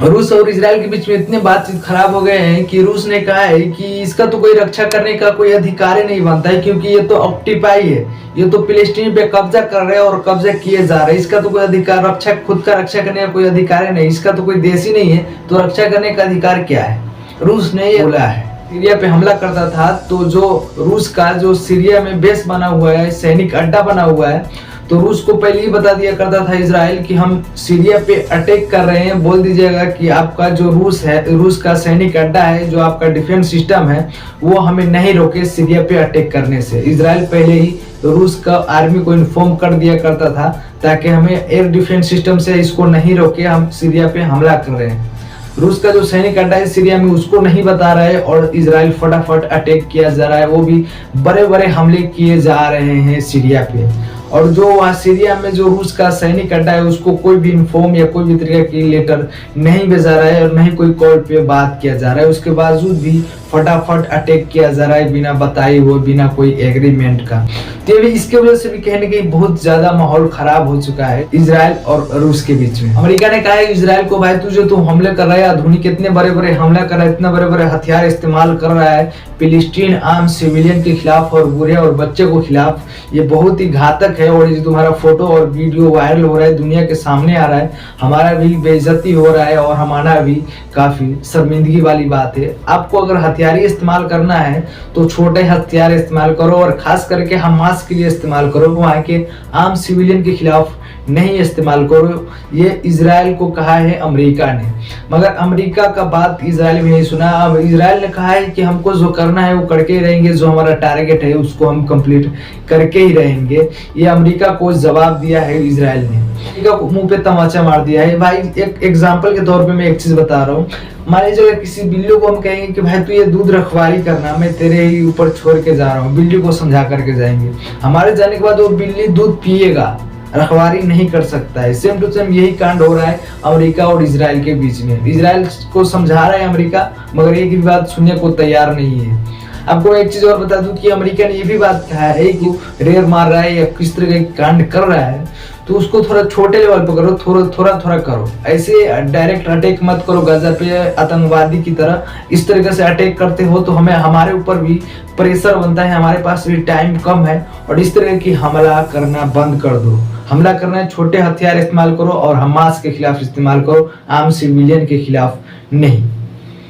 रूस और इजराइल के बीच में इतने बातचीत खराब हो गए हैं कि रूस ने कहा है कि इसका तो कोई रक्षा करने का कोई अधिकार ही नहीं बनता है, क्योंकि ये तो ऑक्यूपाई है, ये तो फिलिस्तीन पे कब्जा कर रहे हैं और कब्जा किए जा रहे हैं। इसका तो कोई अधिकार रक्षा खुद का रक्षा करने का कोई अधिकार ही नहीं, इसका तो कोई देश ही नहीं है, तो रक्षा करने का अधिकार क्या है। रूस ने ये बोला है। सीरिया पे हमला करता था तो जो रूस का जो सीरिया में बेस बना हुआ है, सैनिक अड्डा बना हुआ है, तो रूस को पहले ही बता दिया करता था इजराइल कि हम सीरिया पे अटैक कर रहे हैं, बोल दीजिएगा कि आपका जो रूस है, रूस का सैनिक अड्डा है, जो आपका डिफेंस सिस्टम है, वो हमें नहीं रोके सीरिया पे अटैक करने से। इजराइल पहले ही रूस का आर्मी को इन्फॉर्म कर दिया करता था ताकि हमें एयर डिफेंस सिस्टम से इसको नहीं रोके, हम सीरिया पे हमला कर रहे हैं। रूस का जो सैनिक अड्डा है सीरिया में उसको नहीं बता रहा है और इजराइल फटाफट अटैक किया जा रहा है, वो भी बड़े बड़े हमले किए जा रहे हैं सीरिया पे। और जो वहाँ सीरिया में जो रूस का सैनिक अड्डा है उसको कोई भी इन्फॉर्म या कोई भी तरीके की लेटर नहीं भेजा रहा है और नहीं कोई कॉल पे बात किया जा रहा है, उसके बावजूद भी फटाफट अटैक किया जा रहा है बिना बताए हुए, बिना कोई एग्रीमेंट का। तो भी इसके वजह से भी कहने की बहुत ज्यादा माहौल खराब हो चुका है इजराइल और रूस के बीच में। अमेरिका ने कहा है इजराइल को, भाई तुझे तो हमले कर रहा है, आधुनिक इतने बड़े बड़े हमला कर रहा है, इतने बड़े बड़े हथियार इस्तेमाल कर रहा है फिलिस्तीन आम सिविलियन के खिलाफ और बूढ़े और बच्चे को खिलाफ, ये बहुत ही घातक है। और ये तुम्हारा फोटो और वीडियो वायरल हो रहा है, दुनिया के सामने आ रहा है, हमारा भी बेइज्जती हो रहा है और हमारा भी काफी शर्मिंदगी वाली बात है। आपको अगर हथियार इस्तेमाल करना है तो छोटे हथियार इस्तेमाल करो और खास करके हमास के लिए इस्तेमाल करो, वहाँ के आम सिविलियन के खिलाफ नहीं इस्तेमाल करो। ये इजराइल को कहा है अमेरिका ने, मगर अमेरिका का बात इजराइल भी नहीं सुना। अब इजराइल ने कहा है कि हमको जो करना है वो करके ही रहेंगे, जो हमारा टारगेट है उसको हम कंप्लीट करके ही रहेंगे। ये अमेरिका को जवाब दिया है इजराइल ने, अमेरिका को मुंह पे तमाचा मार दिया है। भाई एक एग्जाम्पल के तौर पे मैं एक चीज बता रहा हूँ, मान लीजिए किसी बिल्ली को हम कहेंगे कि भाई तू ये दूध रखवाली करना, मैं तेरे ही ऊपर छोड़ के जा रहा हूँ, बिल्ली को समझा करके जाएंगे, हमारे जाने के बाद वो बिल्ली दूध पिएगा, रखवाली नहीं कर सकता है। सेम टू सेम यही कांड हो रहा है अमेरिका और इजराइल के बीच में। इजराइल को समझा रहा है अमेरिका, मगर एक भी बात सुनने को तैयार नहीं है। आपको एक चीज और बता दूं कि अमेरिका ने ये भी बात कहा है कि रेर मार रहा है या किस तरह का कांड कर रहा है तो उसको थोड़ा छोटे लेवल पर करो, थोड़ा करो, ऐसे डायरेक्ट अटैक मत करो गाजा पे आतंकवादी की तरह। इस तरीके से अटैक करते हो तो हमें हमारे ऊपर भी प्रेशर बनता है, हमारे पास भी टाइम कम है और इस तरह की हमला करना बंद कर दो। हमला करना है छोटे हथियार इस्तेमाल करो और हमास के खिलाफ इस्तेमाल करो, आम सिविलियन के खिलाफ नहीं,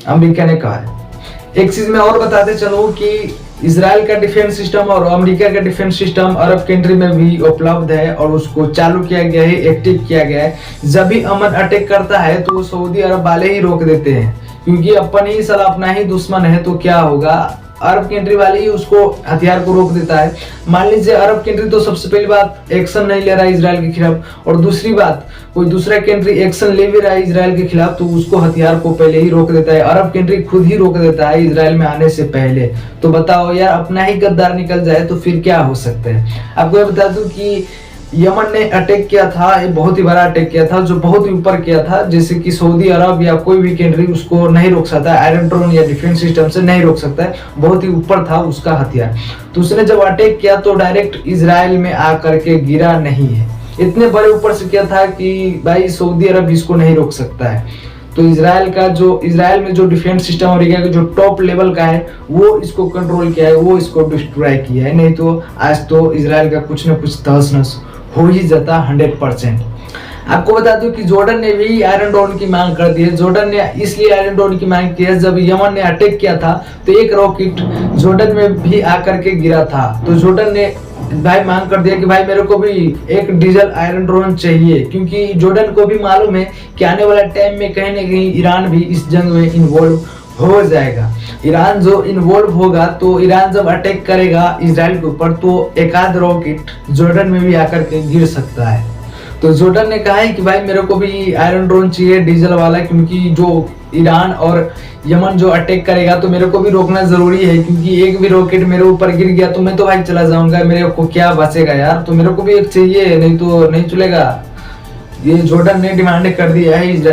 अमेरिका ने कहा है। एक चीज मैं और बताते चलूं कि इजराइल का डिफेंस सिस्टम और अमेरिका का डिफेंस सिस्टम अरब कंट्री में भी उपलब्ध है और उसको चालू किया गया है, एक्टिव किया गया है। जब भी अमन अटैक करता है तो सऊदी अरब वाले ही रोक देते हैं, क्योंकि अपन ही साला अपना ही दुश्मन है, तो क्या होगा, अरब कंट्री वाले ही उसको हथियार को रोक देता है। मान लीजिए अरब कंट्री तो सबसे पहली बात एक्शन नहीं ले रहा है इजराइल के खिलाफ, और दूसरी बात कोई दूसरा कंट्री एक्शन ले भी रहा है इजराइल के खिलाफ तो उसको हथियार को पहले ही रोक देता है। अरब कंट्री खुद ही रोक देता है इजराइल में आने से पहले। तो बताओ यार, अपना ही गद्दार निकल जाए तो फिर क्या हो सकता है। आपको ये बता दूं कि यमन ने अटैक किया था, ये बहुत ही बड़ा अटैक किया था, जो बहुत ही ऊपर किया था, जैसे कि सऊदी अरब या कोई भी कंट्री उसको नहीं रोक सकता, आयरन ड्रोन या डिफेंस सिस्टम से नहीं रोक सकता है, बहुत ही ऊपर था उसका हथियार। तो उसने जब अटैक किया तो डायरेक्ट इजराइल में आकर के गिरा नहीं है, इतने बड़े ऊपर से किया था कि भाई सऊदी अरब इसको नहीं रोक सकता है। तो इजराइल में जो डिफेंस सिस्टम अमेरिका का जो टॉप लेवल का है वो इसको कंट्रोल किया है, वो इसको डिस्ट्रॉय किया है, नहीं तो आज तो इजराइल का कुछ न कुछ तहस नहस हो ही जाता 100%। आपको बता दूं कि जॉर्डन ने भी आयरन डोम की मांग कर दी है। जॉर्डन ने इसलिए आयरन डोम की मांग की है, जब यमन ने अटैक किया था तो एक रॉकेट जॉर्डन में भी आकर के गिरा था, तो जॉर्डन ने भाई मांग कर दिया कि भाई मेरे को भी एक डीजल आयरन ड्रोन चाहिए, क्योंकि जॉर्डन को भी मालूम है कि आने वाला टाइम में कहीं न कहीं ईरान भी इस जंग में इन्वॉल्व हो जाएगा। ईरान जो इन्वॉल्व होगा तो ईरान जब अटैक करेगा इजराइल के ऊपर तो एक आध रॉकेट जॉर्डन में भी आकर के गिर सकता है। तो जॉर्डन ने कहा है कि भाई मेरे को भी आयरन ड्रोन चाहिए डीजल वाला, क्योंकि जो ईरान और यमन जो अटैक करेगा तो मेरे को भी रोकना जरूरी है, क्योंकि एक भी रॉकेट मेरे ऊपर गिर गया तो मैं तो भाई चला जाऊंगा, मेरे को क्या बचेगा यार, तो मेरे को भी एक चाहिए, नहीं तो नहीं चलेगा। ये जॉर्डन ने डिमांड कर दिया है इजराइल